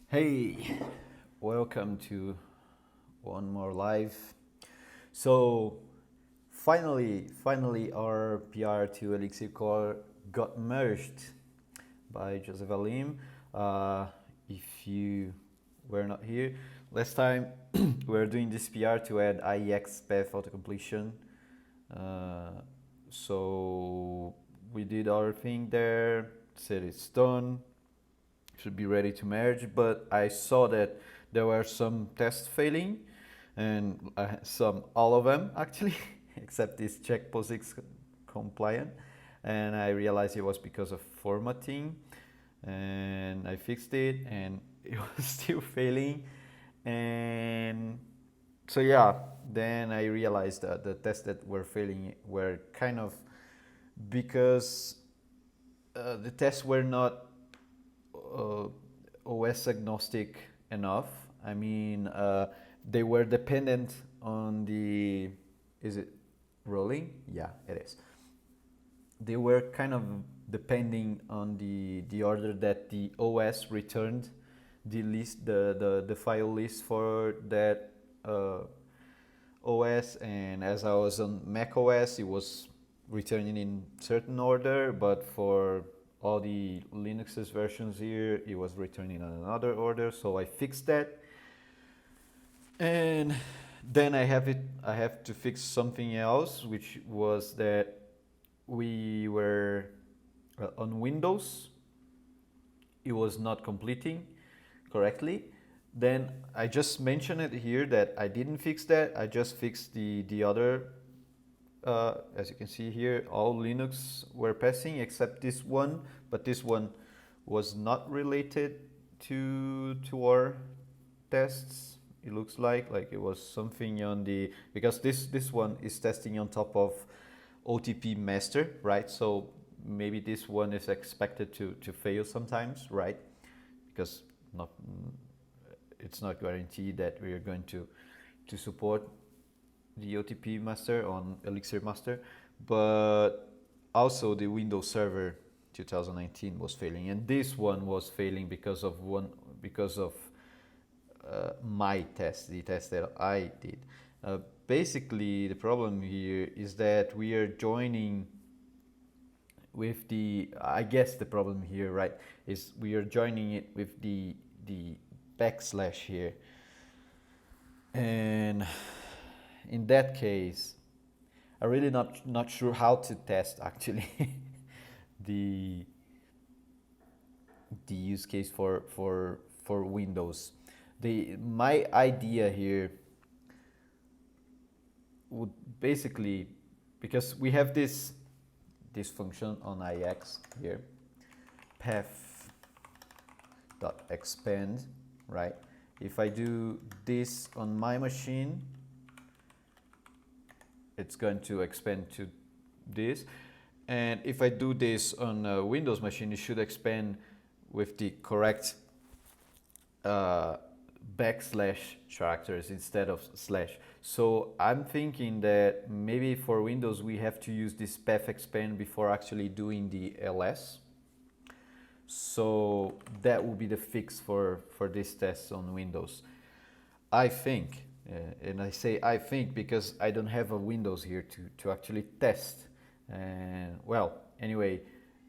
Hey, welcome to one more live. So finally our PR to Elixir Core got merged by Joseph Alim. If you were not here, last time we were doing this PR to add IEX path autocompletion. Uh, so we did our thing there, said it's done, should be ready to merge, but I saw that there were some tests failing, and all of them actually, except this check POSIX compliant, and I realized it was because of formatting, and I fixed it, and it was still failing, and so yeah, then I realized that the tests that were failing were kind of because the tests were not uh, OS agnostic enough. I mean, they were dependent on the. Is it rolling? Yeah, it is. They were kind of depending on the order that the OS returned the list, the file list for that OS, and as I was on Mac OS, it was returning in certain order, but for all the Linux's versions here, it was returning in another order. So I fixed that, and then I have to fix something else, which was that we were on Windows. It was not completing correctly. Then I just mentioned it here that I didn't fix that. I just fixed the other. As you can see here, all Linux were passing except this one, but this one was not related to our tests. It looks like it was something on the, because this one is testing on top of OTP master, right? So maybe this one is expected to fail sometimes, right? Because not it's not guaranteed that we are going to support the OTP master on Elixir master, but also the Windows Server 2019 was failing, and this one was failing because of my test, the test that I did. Basically, the problem here is that we are joining with the. I guess the problem here, right, is we are joining it with the backslash here, and in that case, I'm really not sure how to test actually the the use case for Windows. My idea here would basically, because we have this function on IX here, path dot expand, right? If I do this on my machine, it's going to expand to this, and if I do this on a Windows machine, it should expand with the correct backslash characters instead of slash. So I'm thinking that maybe for Windows we have to use this path expand before actually doing the ls. So that will be the fix for this test on Windows, I think. And I say I think because I don't have a Windows here to actually test. And well, anyway,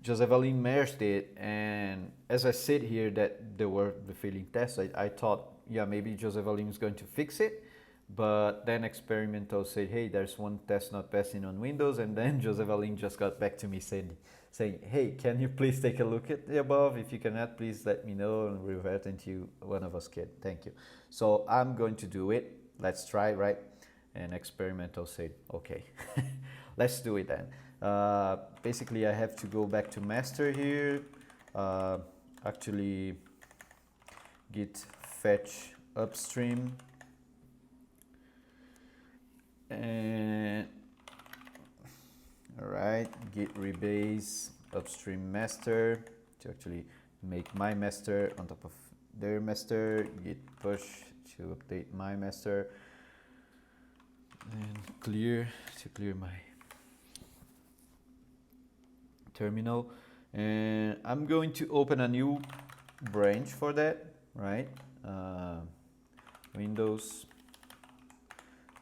Joseph Aline merged it, and as I said here that there were the failing tests, I thought, yeah, maybe Joseph Aline is going to fix it. But then Experimental said, hey, there's one test not passing on Windows, and then Joseph Aline just got back to me saying, hey, can you please take a look at the above? If you cannot, please let me know and revert until one of us can. Thank you. So I'm going to do it. Let's try, right? And Experimental said, okay, let's do it then. Basically, I have to go back to master here. Actually, git fetch upstream. And all right, git rebase upstream master to actually make my master on top of their master. Git push to update my master, and clear to clear my terminal. And I'm going to open a new branch for that, right? Uh, Windows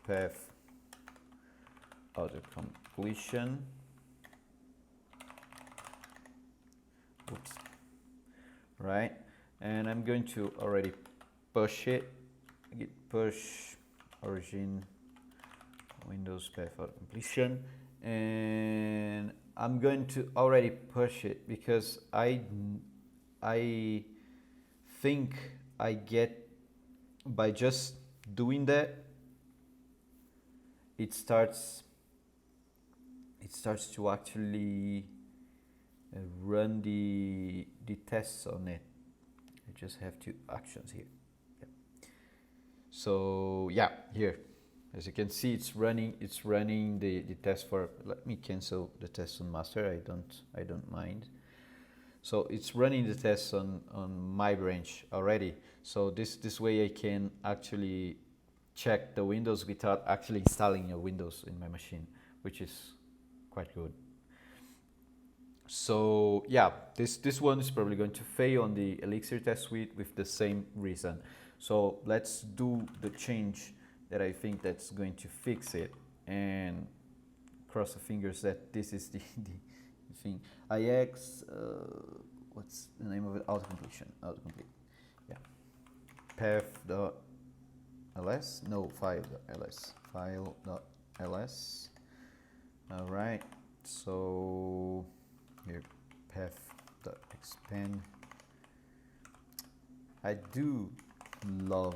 path autocompletion. Oops. Right, and I'm going to already push it. Git push origin Windows path autocompletion, and I'm going to already push it because I think I get, by just doing that, it starts to actually run the tests on it. I just have two actions here. Yeah. So yeah, here, as you can see, it's running the test for. Let me cancel the test on master. I don't mind. So it's running the tests on my branch already. So this way I can actually check the Windows without actually installing a Windows in my machine, which is quite good. So yeah, this one is probably going to fail on the Elixir test suite with the same reason. So let's do the change that I think that's going to fix it, and cross the fingers that this is the thing. IX, what's the name of it? Autocompletion. Autocomplete. Yeah. Path.ls? No, file.ls. File.ls. All right. So here, path.expand. I do love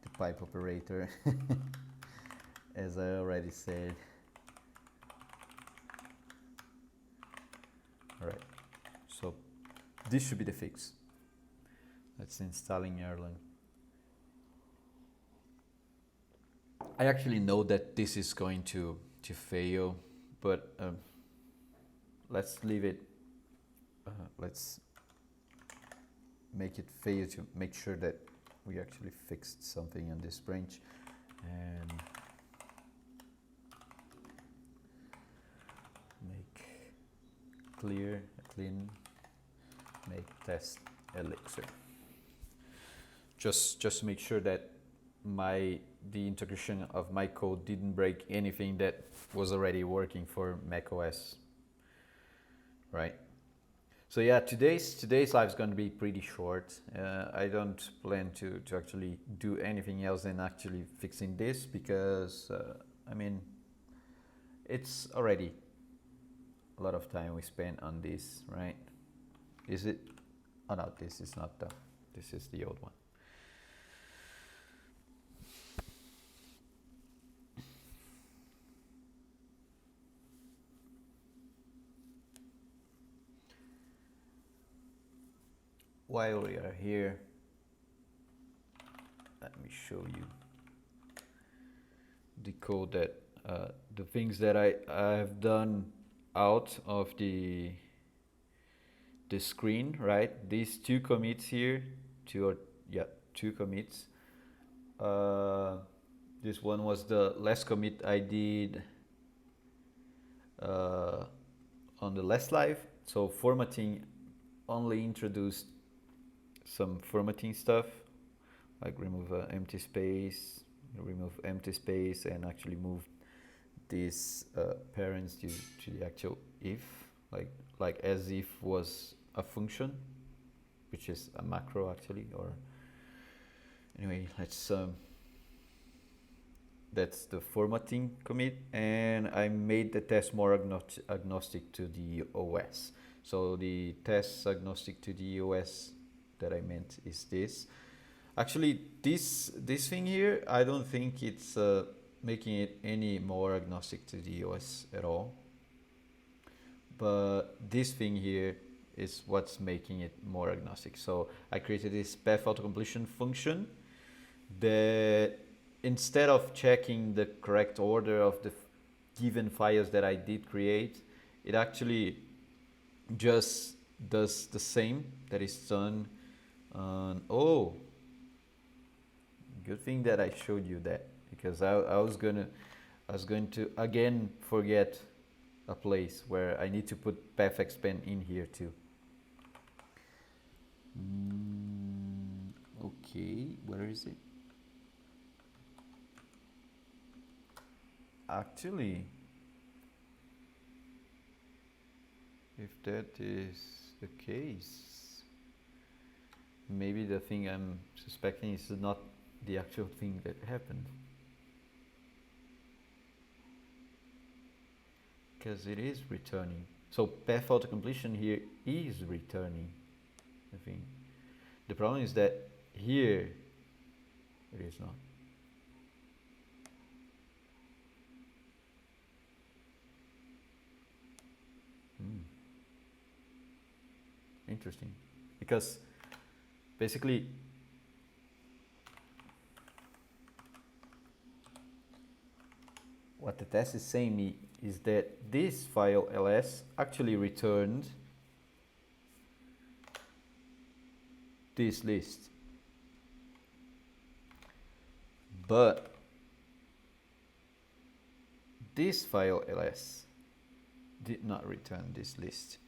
the pipe operator, as I already said. All right, so this should be the fix. Let's installing Erlang. I actually know that this is going to fail, but let's leave it. Let's make it fail to make sure that we actually fixed something on this branch, and make clean, make test elixir. Just to make sure that the integration of my code didn't break anything that was already working for macOS, right? So yeah, today's live is going to be pretty short. I don't plan to actually do anything else than actually fixing this, because I mean, it's already a lot of time we spent on this, right? Is it? Oh no, this is not this is the old one. While we are here, let me show you the code that the things that I have done out of the screen, right? These two commits here, two commits. This one was the last commit I did on the last live. So formatting only introduced some formatting stuff, like remove empty space, and actually move these parents to the actual if, like as if was a function, which is a macro actually. Or anyway, let's that's the formatting commit, and I made the test more agnostic to the OS. So the test agnostic to the OS that I meant is this. Actually, this thing here, I don't think it's making it any more agnostic to the OS at all. But this thing here is what's making it more agnostic. So I created this path autocompletion function that, instead of checking the correct order of the given files that I did create, it actually just does the same that is done on, oh, good thing that I showed you that, because I was going to again forget a place where I need to put path expand in here too. Okay, where is it? Actually, if that is the case, maybe the thing I'm suspecting is not the actual thing that happened. Because it is returning. So path autocompletion here is returning, I think. The problem is that here it is not. Interesting. Because basically what the test is saying me is that this file ls actually returned this list, but this file ls did not return this list.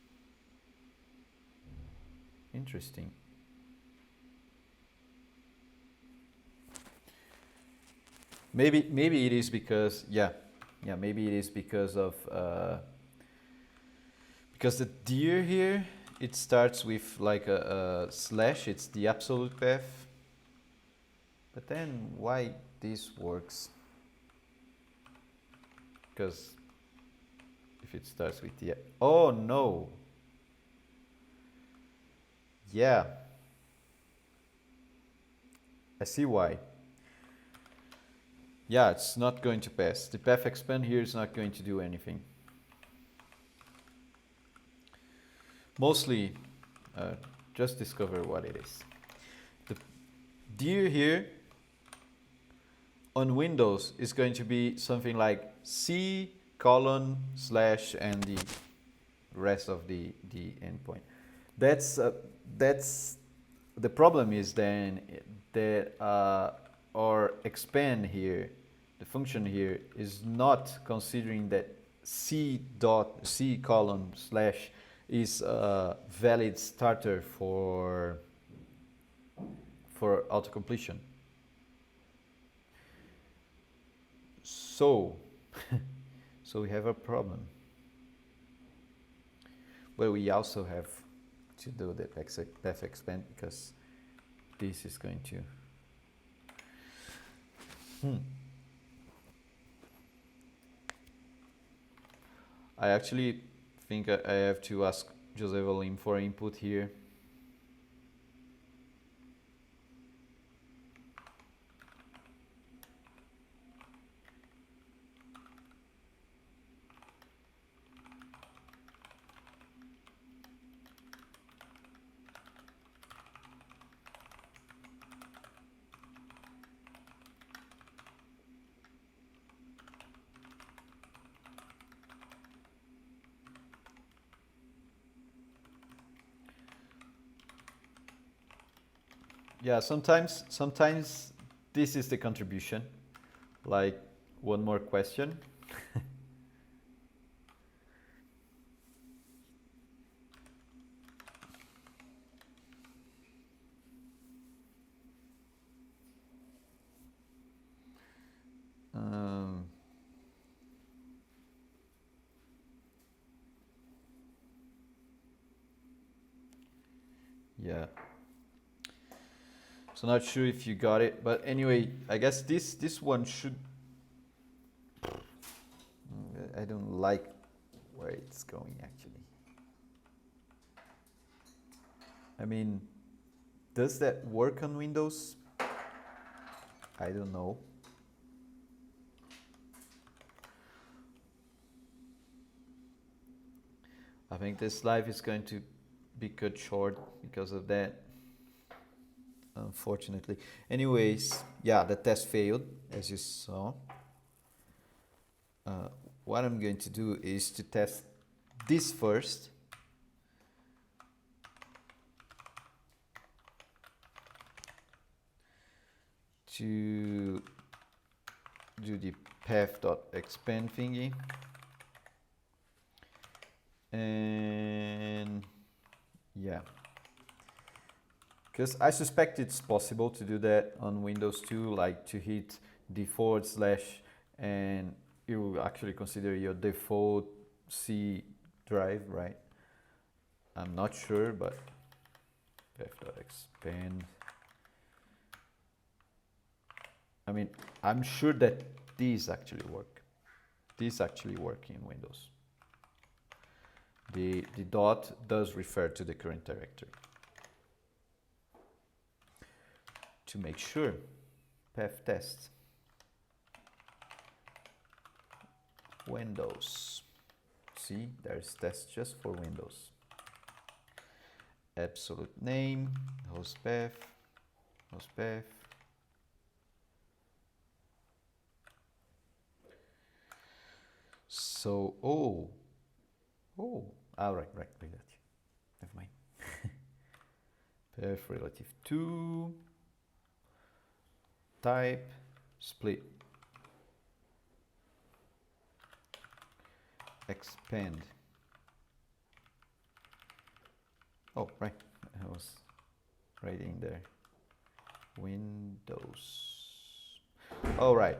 Interesting. Maybe it is because maybe it is because of because the dir here, it starts with like a slash. It's the absolute path. But then why this works? Because if it starts with the, oh no, yeah, I see why. Yeah, it's not going to pass. The path expand here is not going to do anything. Mostly, just discover what it is. The dir here on Windows is going to be something like C colon slash and the rest of the endpoint. That's the problem is then that our expand here, the function here is not considering that C colon slash is a valid starter for autocompletion. So so we have a problem. But we also have to do the path expand because this is going to I actually think I have to ask Jose Valim for input here. Yeah, sometimes this is the contribution. Like one more question. Yeah. So not sure if you got it, but anyway, I guess this one should. I don't like where it's going actually. I mean, does that work on Windows? I don't know. I think this live is going to be cut short because of that, unfortunately. Anyways, yeah, the test failed, as you saw. What I'm going to do is to test this first. To do the path.expand thingy. And yeah, because I suspect it's possible to do that on Windows too, like to hit the / and it will actually consider your default C drive, right? I'm not sure, but path.expand. I mean, I'm sure that these actually work. These actually work in Windows. The dot does refer to the current directory. To make sure, path test. Windows. See, there's test just for Windows. Absolute name, host path. So, right, relative. Never mind. Path relative to type split. Expand. Oh, right. I was right in there. Windows. All right.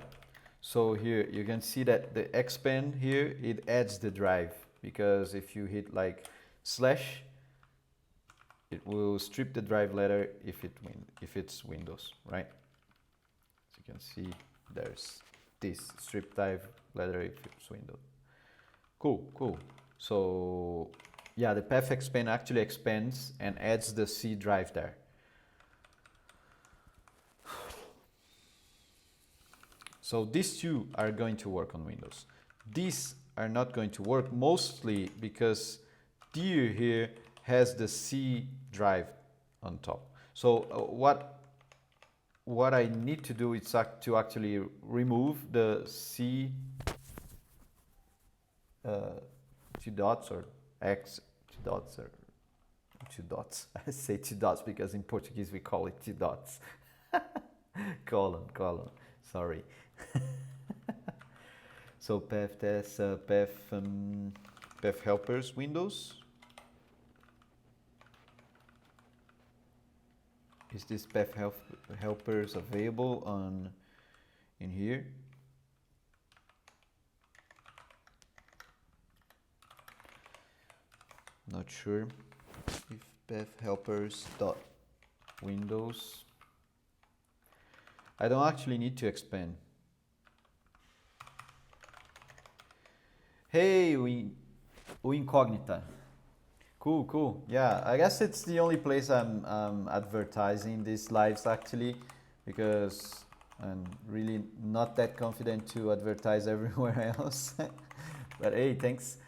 So here you can see that the expand here, it adds the drive, because if you hit like slash, it will strip the drive letter if it's Windows, right? So you can see there's this strip drive letter if it's Windows. Cool. So yeah, the path expand actually expands and adds the C drive there. So these two are going to work on Windows. These are not going to work, mostly because dir here has the C drive on top. So what I need to do is to actually remove the C two dots or X two dots or two dots. I say two dots because in Portuguese we call it two dots. colon. Sorry. So path test, path helpers Windows. Is this path helpers available in here? Not sure. If path helpers dot Windows. I don't actually need to expand. Hey, Incognita. Cool. Yeah, I guess it's the only place I'm advertising these lives actually, because I'm really not that confident to advertise everywhere else. But hey, thanks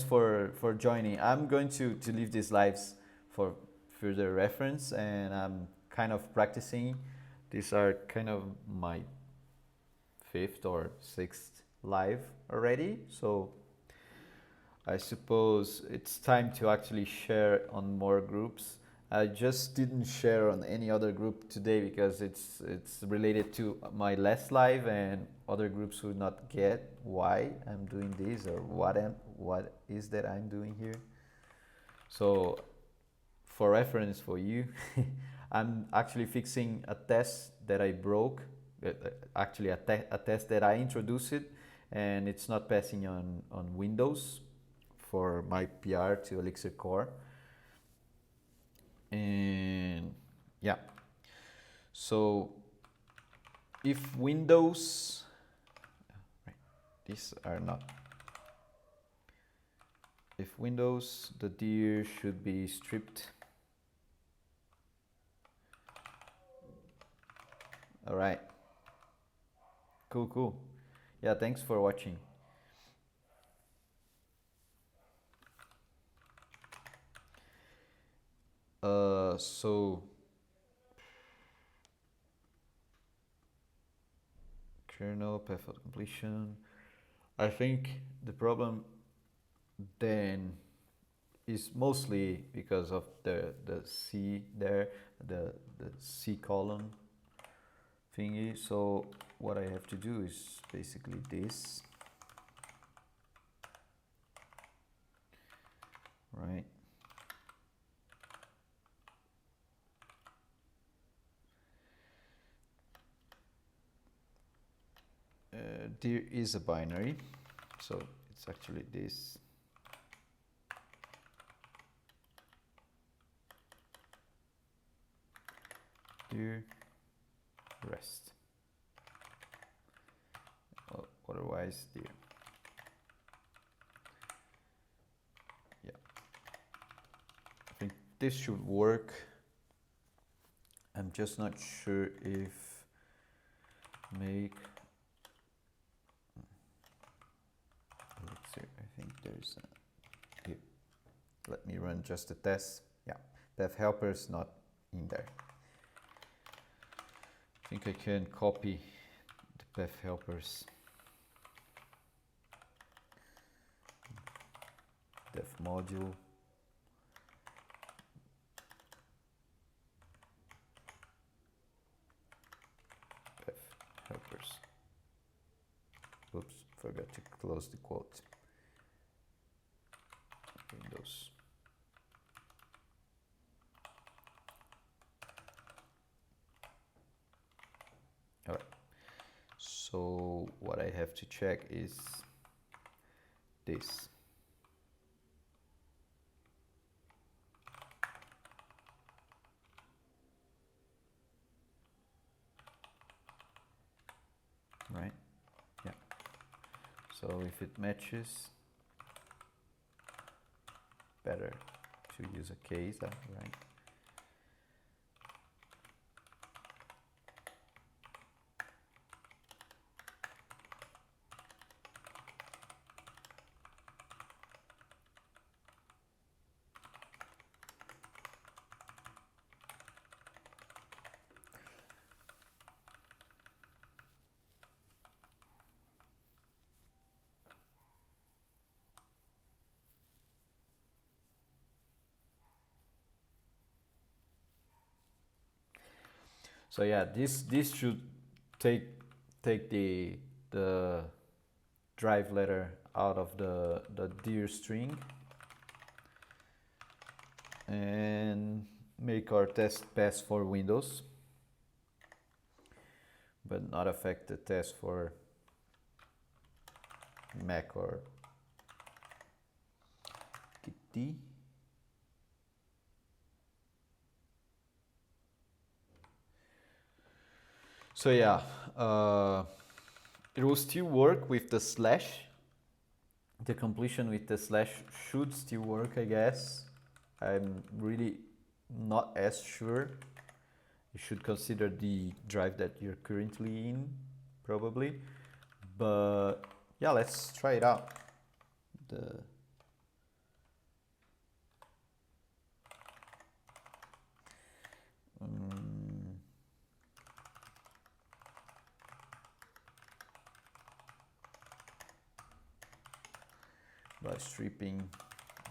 for joining. I'm going to leave these lives for further reference, and I'm kind of practicing. These are kind of my 5th or 6th live already, so I suppose it's time to actually share on more groups. I just didn't share on any other group today because it's related to my last live, and other groups would not get why I'm doing this or what is that I'm doing here. So for reference for you, I'm actually fixing a test that I broke, actually a test that I introduced, and it's not passing on Windows for my PR to Elixir Core. And yeah, so if Windows, right, these are not, if Windows, the dir should be stripped. All right, cool. Yeah, thanks for watching. So kernel path of completion. I think the problem then is mostly because of the C there, the C column thingy. So what I have to do is basically this, right? there is a binary, so it's actually this. Dir rest. Otherwise, dir. Yeah, I think this should work. I'm just not sure if make elixir. I think there's a, here. Let me run just a test. Yeah, path helper is not in there. I think I can copy the path helpers. Dev module. Path helpers. Oops, forgot to close the quote. Windows. All right. So what I have to check is this. Right? Yeah. So if it matches, better to use a case, right? So yeah, this should take the drive letter out of the dir string and make our test pass for Windows, but not affect the test for Mac or PT. So yeah, it will still work with the slash. The completion with the slash should still work, I guess. I'm really not as sure. You should consider the drive that you're currently in, probably. But yeah, let's try it out. By stripping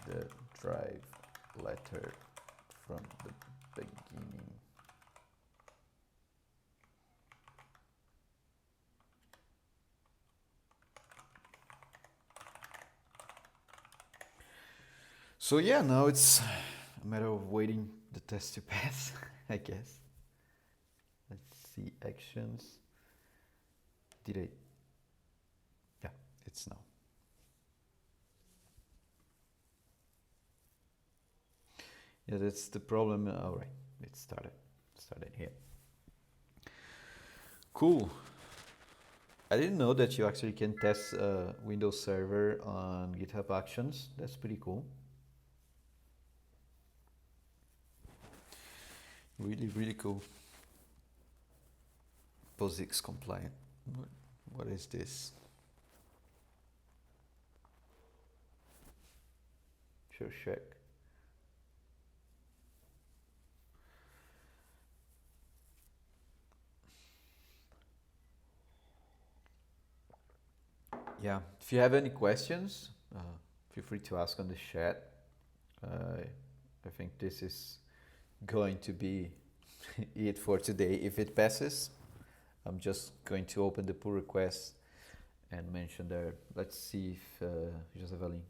the drive letter from the beginning. So yeah, now it's a matter of waiting the test to pass, I guess. Let's see actions. Did I? Yeah, it's now. Yeah, that's the problem. All right, it started here. Cool. I didn't know that you actually can test Windows Server on GitHub Actions. That's pretty cool. Really, really cool. POSIX compliant. What is this? Sure, check. Yeah, if you have any questions, feel free to ask on the chat. I think this is going to be it for today. If it passes, I'm just going to open the pull request and mention there. Let's see if Josevalin.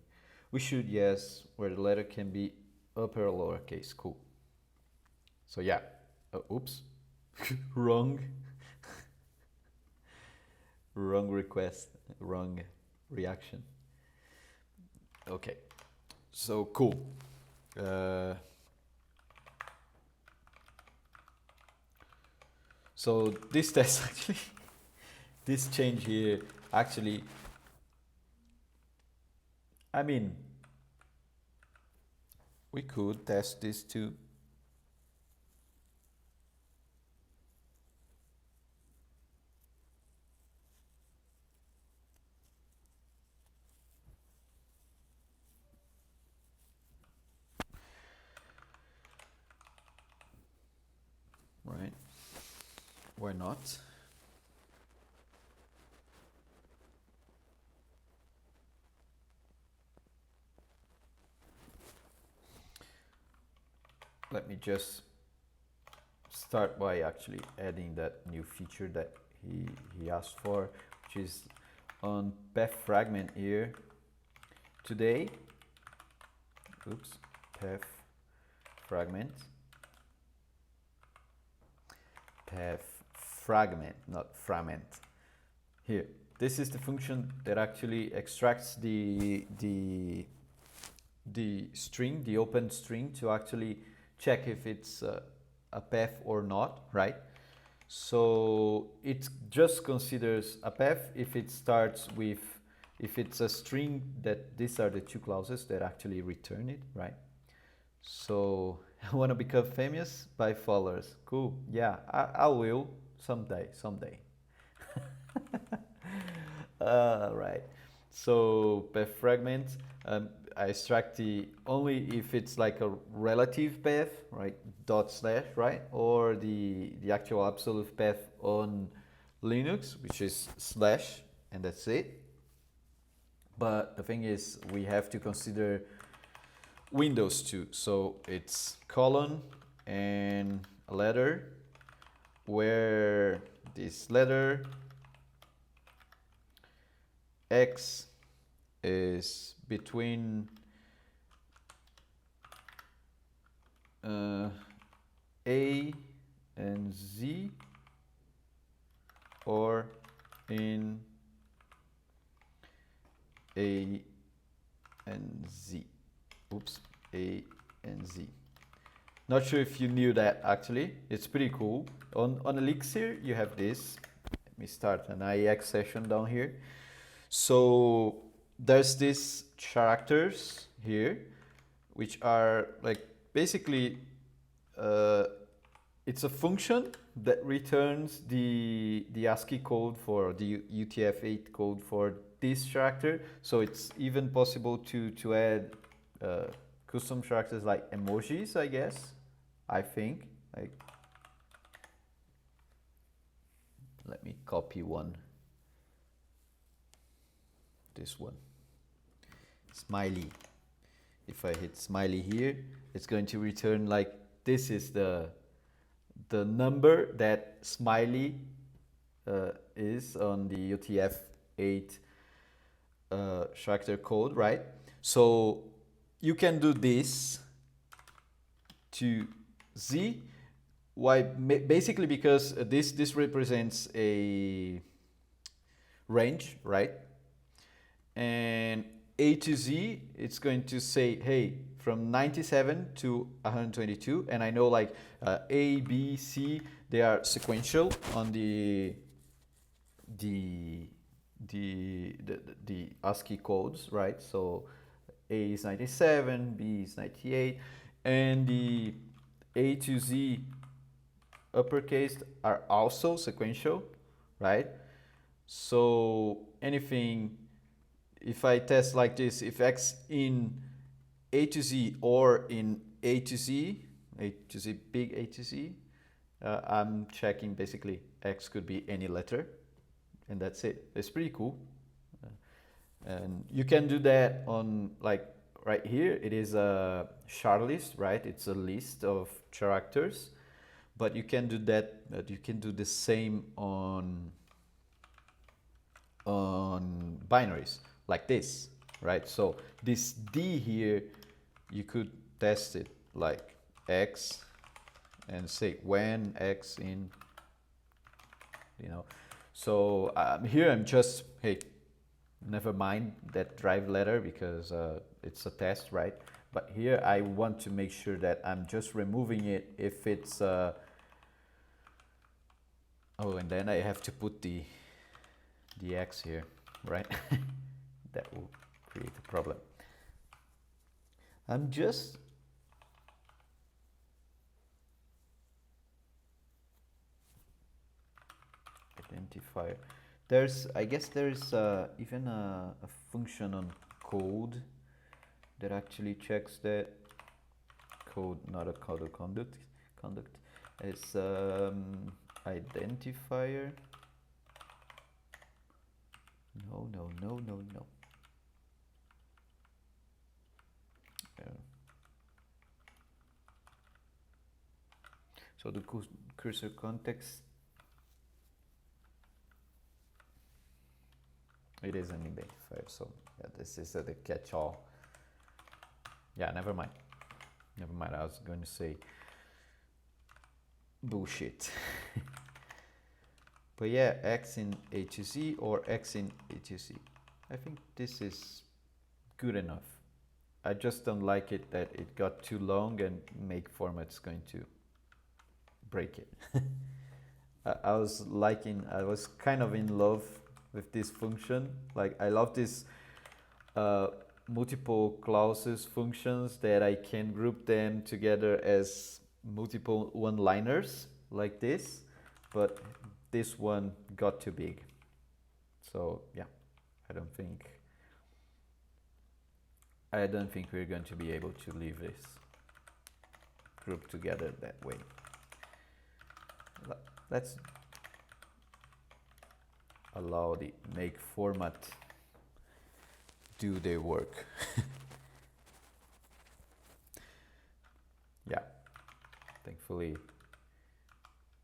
We should, yes, where the letter can be upper or lowercase. Cool. So yeah, oops, wrong. Wrong request, wrong reaction. Okay, so cool. So this test actually, this change here actually, I mean, we could test this too. Right? Why not? Let me just start by actually adding that new feature that he asked for, which is on path fragment here. Today, oops, path fragment, not fragment. Here, this is the function that actually extracts the string, the open string, to actually check if it's a path or not, right? So it just considers a path if it starts with, if it's a string, that these are the two clauses that actually return it, right? So I want to become famous by followers. Cool. Yeah, I will someday. Right. So path fragment, I extract the only if it's like a relative path, right? Dot slash, right? Or the actual absolute path on Linux, which is slash, and that's it. But the thing is, we have to consider Windows too. So it's colon and a letter, where this letter X is between A and Z, or in A and Z. Oops, A and Z. Not sure if you knew that actually. It's pretty cool. On Elixir, you have this. Let me start an IEX session down here. So there's these characters here, which are like basically it's a function that returns the ASCII code for the UTF-8 code for this character. So it's even possible to add custom characters like emojis, I guess. I think. Like, let me copy one. This one. Smiley. If I hit smiley here, it's going to return like this is the number that smiley is on the UTF-8 character code, right? So you can do this to Z. Why? Basically because this represents a range, right? And A to Z, it's going to say, hey, from 97 to 122, and I know like A, B, C, they are sequential on the ASCII codes, right? So A is 97, B is 98, and the A to Z uppercase are also sequential, right? So anything, if I test like this, if X in A to Z or in A to Z, big A to Z, I'm checking basically X could be any letter, and that's it. It's pretty cool. And you can do that on like right here. It is a char list, right? It's a list of characters, but you can do that. You can do the same on binaries like this, right? So this D here, you could test it like X and say when X in, you know. So here I'm just, hey, never mind that drive letter because it's a test, right? But here I want to make sure that I'm just removing it if it's, oh, and then I have to put the X here, right? That will create a problem. I'm just identifier. There's, I guess there's even a function on code that actually checks that code, not a code of conduct. It's identifier. No, no, no, no, no. So the cursor context, it is an identifier. So yeah, this is the catch-all. Yeah, never mind. Never mind. I was going to say bullshit. But yeah, X in A to Z or X in A to Z. I think this is good enough. I just don't like it that it got too long and make format's going to break it. I was kind of in love with this function. Like I love this multiple clauses functions that I can group them together as multiple one-liners like this, but this one got too big. So yeah, I don't think we're going to be able to leave this group together that way. Let's allow the make format do their work. Yeah, thankfully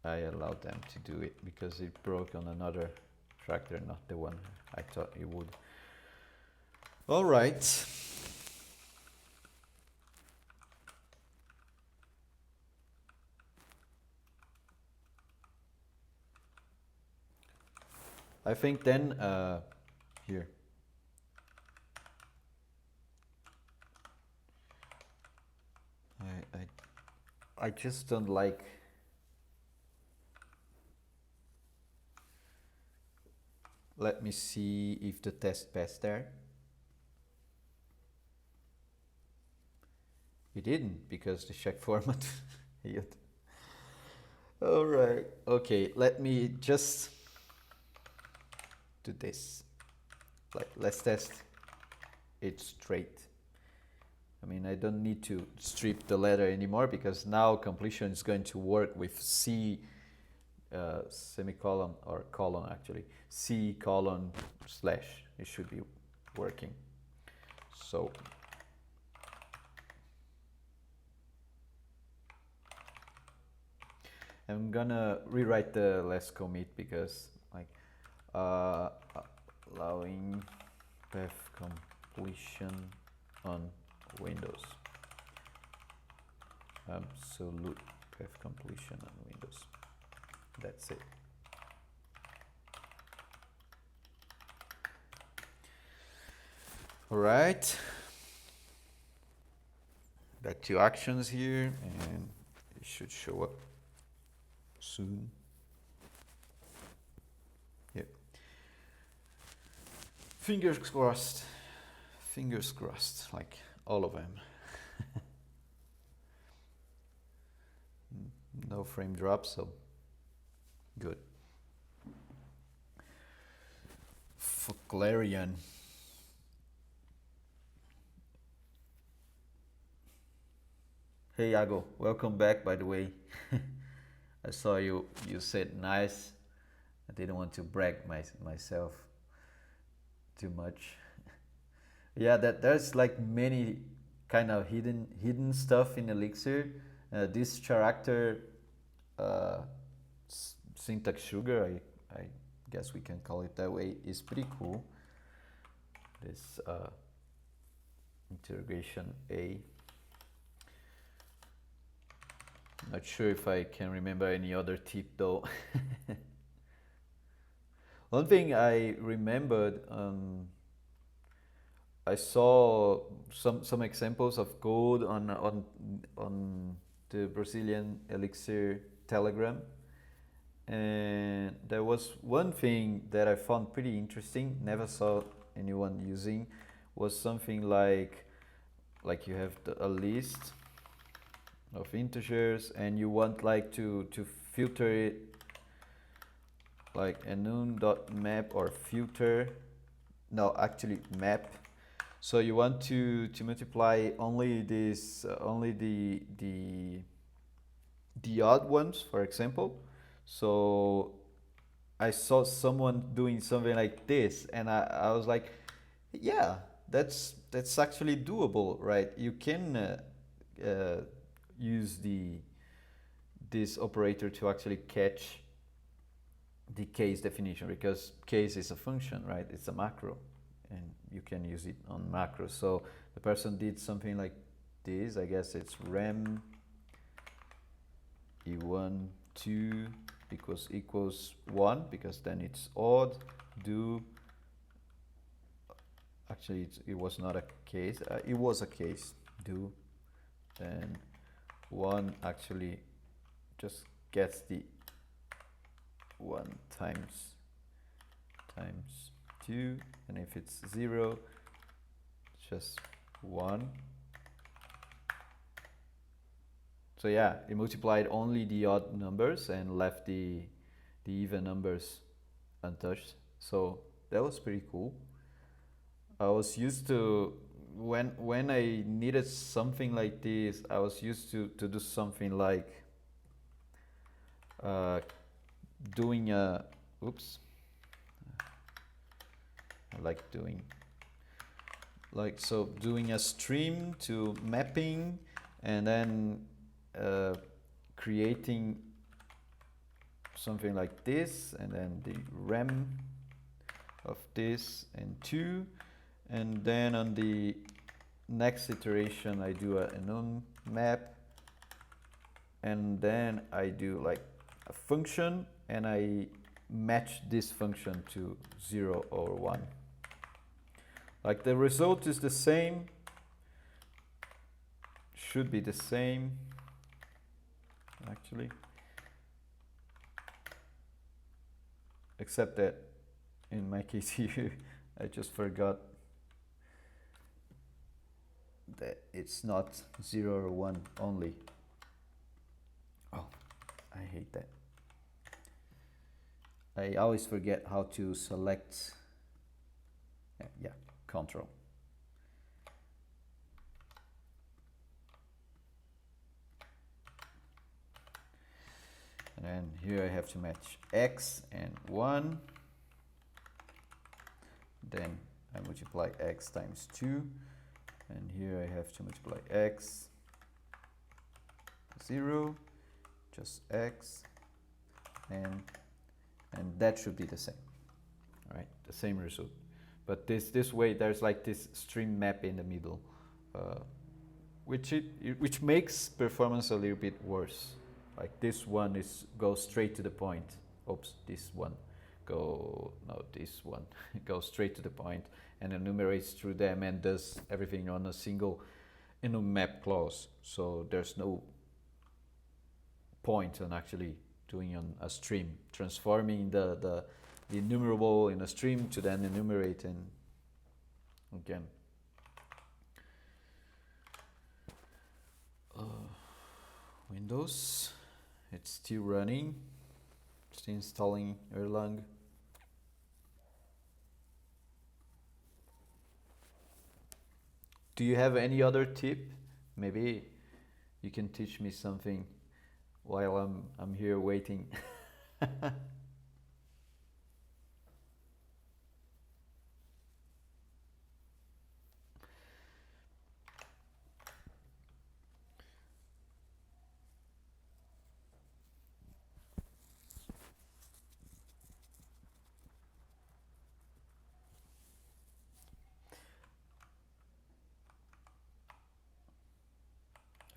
I allowed them to do it because it broke on another tractor, not the one I thought it would. All right. I think then here. I just don't like. Let me see if the test passed there. It didn't because the check format. All right. Okay. Let me just do this. Like, let's test it straight. I mean, I don't need to strip the letter anymore because now completion is going to work with C semicolon or colon actually. C colon slash. It should be working. So I'm gonna rewrite the last commit because like allowing path completion on Windows. Absolute path completion on Windows. That's it. All right. Back to actions here, and it should show up soon. Yep. Fingers crossed. Fingers crossed, like all of them. No frame drop, so good. Clarion. Hey Iago, welcome back by the way. I saw you said nice. I didn't want to brag myself too much. Yeah, there's like many kind of hidden stuff in Elixir. This character syntax sugar, I guess we can call it that way, is pretty cool. This interrogation A. Not sure if I can remember any other tip though. One thing I remembered, I saw some examples of code on the Brazilian Elixir Telegram, and there was one thing that I found pretty interesting. Never saw anyone using. Was something like you have a list of integers, and you want like to filter it like enum.map or filter. No, actually map. So you want to multiply only this only the odd ones, for example. So I saw someone doing something like this, and I was like, yeah, that's actually doable, right? You can use this operator to actually catch the case definition, because case is a function, right? It's a macro, and you can use it on macros. So the person did something like this. I guess it's rem e1 2 equals 1, because then it's odd. Do actually it was not a case, it was a case. Do then 1 actually just gets the 1 times 2, and if it's 0, just 1. So yeah, it multiplied only the odd numbers and left the even numbers untouched. So that was pretty cool. I was used to, when I needed something like this, I was used to do something like doing a, oops, I like doing, like, so doing a stream to mapping, and then creating something like this, and then the rem of this and 2, and then on the next iteration I do a enum map, and then I do like a function, and I match this function to 0 or 1. Like the result is the same, should be the same actually, except that in my case here I just forgot that it's not 0 or 1 only. Oh, I hate that. I always forget how to select, yeah, control. And then here I have to match x and 1. Then I multiply x times 2. And here I have to multiply x 0, just x, and that should be the same, right? The same result. But this way there's like this stream map in the middle, which makes performance a little bit worse. Like this one goes straight to the point. Oops, this one this one goes straight to the point and enumerates through them and does everything on a single enum map clause. So there's no point on actually doing on a stream, transforming the enumerable in a stream to then enumerate. And again, Windows, it's still running, still installing Erlang. Do you have any other tip? Maybe you can teach me something while I'm here waiting.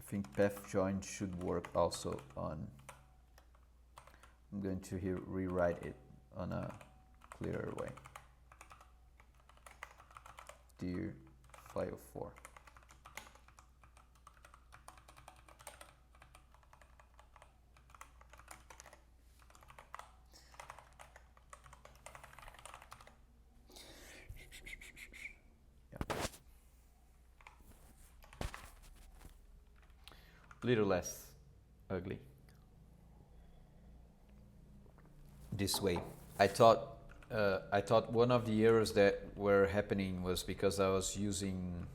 I think path join should work also on, I'm going to here rewrite it on a clear away. Dir file 4. Little less ugly. This way. I thought one of the errors that were happening was because I was using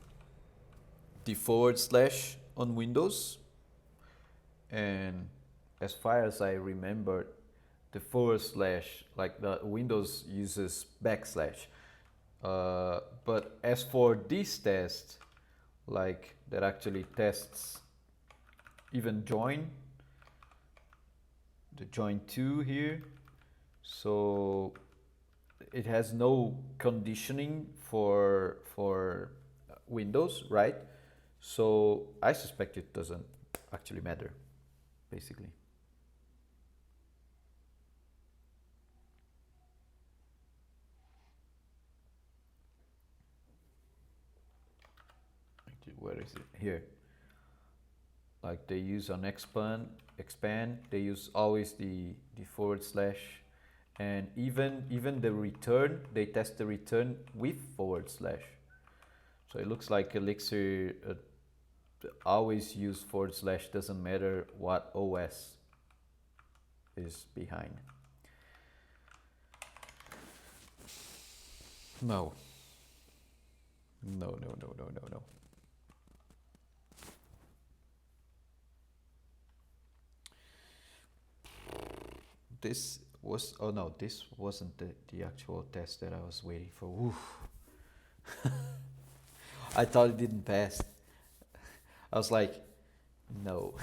the / on Windows, and as far as I remember, the / like the Windows uses backslash. But as for this test, like that actually tests even join, the join 2 here, so it has no conditioning for Windows, right? So I suspect it doesn't actually matter, basically. Where is it? Here. Like they use on expand, they use always the / and even the return, they test the return with /. So it looks like Elixir always use / doesn't matter what OS is behind. No. No. This was, oh no, this wasn't the actual test that I was waiting for. Oof. I thought it didn't pass. I was like, no.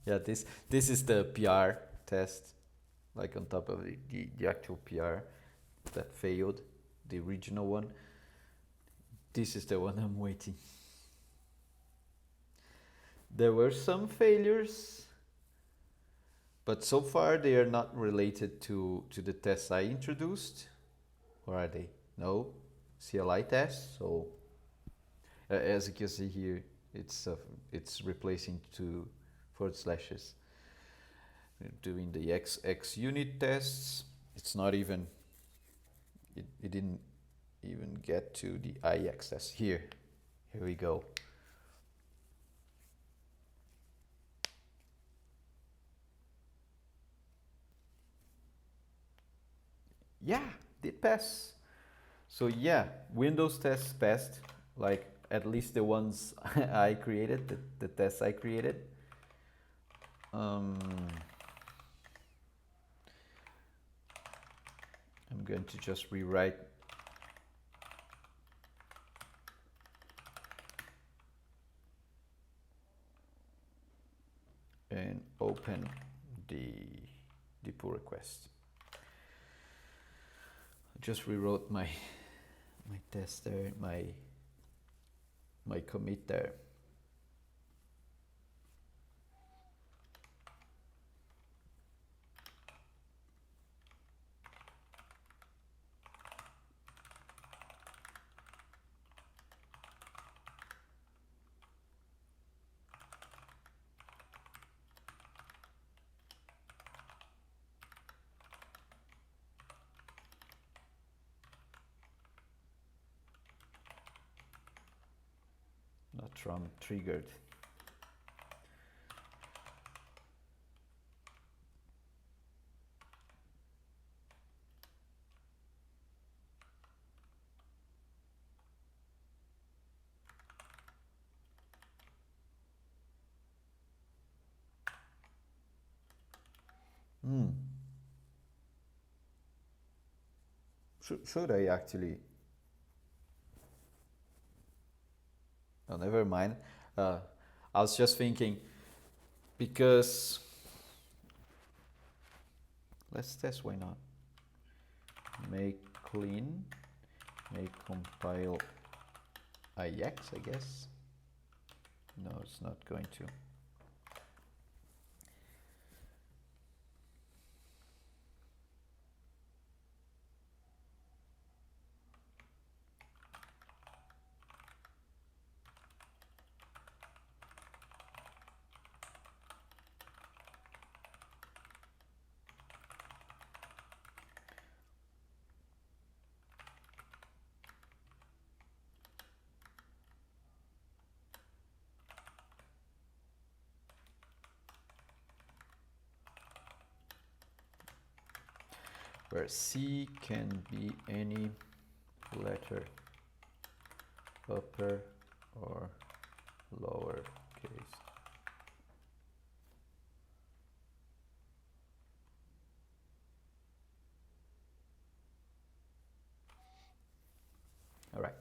Yeah, this is the PR test, like on top of the actual PR that failed, the original one. This is the one I'm waiting. There were some failures, but so far they are not related to the tests I introduced. Or are they? No, CLI tests. So as you can see here, it's replacing 2 /. Doing the X unit tests. It's not even, it didn't even get to the IX test. Here we go. Yeah, did pass. So yeah, Windows tests passed, like at least the ones I created, the tests I created. I'm going to just rewrite and open the pull request. I just rewrote my test there, my commit there. Not from triggered. Should I actually? Oh, never mind. I was just thinking, because let's test, why not? Make clean, make compile IX, I guess. No, it's not going to. where C can be any letter, upper or lower case. All right.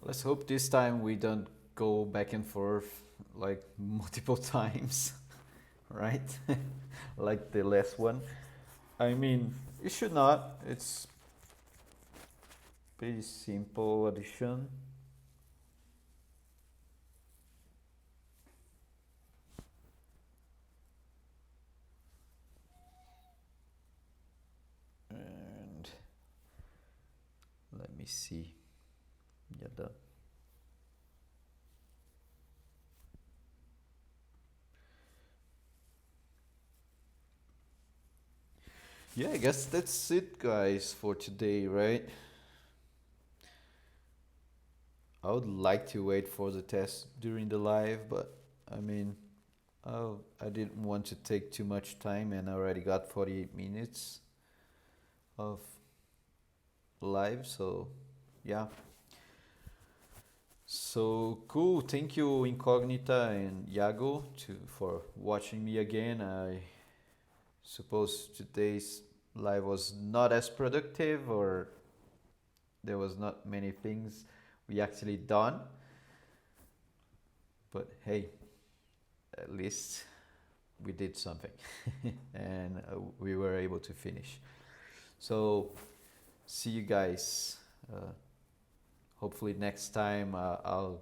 Let's hope this time we don't go back and forth like multiple times, right? Like the last one. I mean, it should not. It's pretty simple addition. And let me see. Yeah, done. Yeah, I guess that's it, guys, for today, right? I would like to wait for the test during the live, but I mean, I didn't want to take too much time, and I already got 48 minutes of live, so yeah. So cool. Thank you, Incognita and Yago, for watching me again. I suppose today's live was not as productive, or there was not many things we actually done. But hey, at least we did something and we were able to finish. So see you guys. Hopefully next time I'll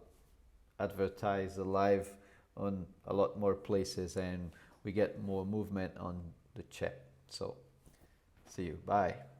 advertise the live on a lot more places and we get more movement on the chat. So see you. Bye.